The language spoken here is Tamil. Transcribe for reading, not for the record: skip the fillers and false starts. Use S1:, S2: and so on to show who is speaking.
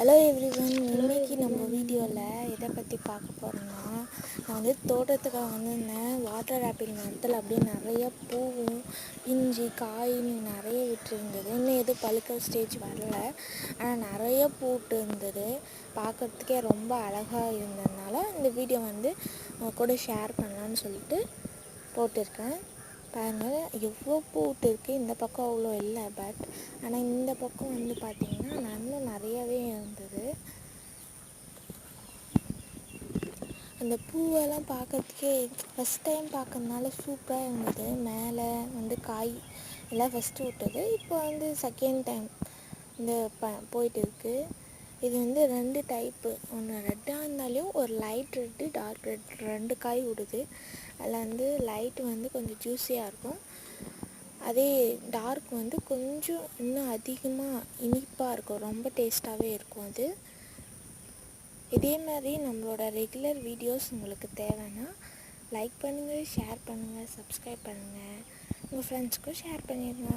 S1: ஹலோ எவ்ரிவன், இன்றைக்கி நம்ம வீடியோவில் எதை பற்றி பார்க்க போகிறோன்னா, நான் வந்து தோட்டத்துக்காக வந்திருந்தேன். வாட்டர் ஆப்பிள் மரத்தில் அப்படியே நிறைய பூவும் பிஞ்சு காயின்னு நிறைய விட்டுருந்தது. இன்னும் எதுவும் பழுக்கிற ஸ்டேஜ் வரல, ஆனால் நிறைய பூட்டு இருந்தது. பார்க்குறதுக்கே ரொம்ப அழகாக இருந்ததுனால இந்த வீடியோ வந்து உங்க கூட ஷேர் பண்ணலான்னு சொல்லிட்டு போட்டிருக்கேன். பாருங்கள் எவ்வளோ பூட்டு இருக்குது. இந்த பக்கம் அவ்வளோ இல்லை, ஆனால் இந்த பக்கம் வந்து பார்த்திங்கன்னா இன்னும் நிறையவே இருந்தது. அந்த பூவெல்லாம் பார்க்கறதுக்கே ஃபஸ்ட் டைம் பார்க்கறதுனால சூப்பராக இருந்தது. மேலே வந்து காய் எல்லாம் ஃபஸ்ட்டு விட்டது, இப்போ வந்து செகண்ட் டைம் இந்த போயிட்டு இருக்குது. இது வந்து 2 டைப்பு, ஒன்று ரெட்டாக இருந்தாலையும் ஒரு லைட் ரெட்டு டார்க் ரெட் 2 காய் விடுது. அதில் வந்து லைட்டு வந்து கொஞ்சம் ஜூஸியாக இருக்கும், அதே டார்க் வந்து கொஞ்சம் இன்னும் அதிகமாக இனிப்பாக இருக்கும், ரொம்ப டேஸ்ட்டாகவே இருக்கும். அது இதே மாதிரி நம்மளோட ரெகுலர் வீடியோஸ் உங்களுக்கு தேவைன்னா லைக் பண்ணுங்கள், ஷேர் பண்ணுங்கள், சப்ஸ்கிரைப் பண்ணுங்கள், உங்கள் ஃப்ரெண்ட்ஸ்க்கும் ஷேர் பண்ணிடுங்க.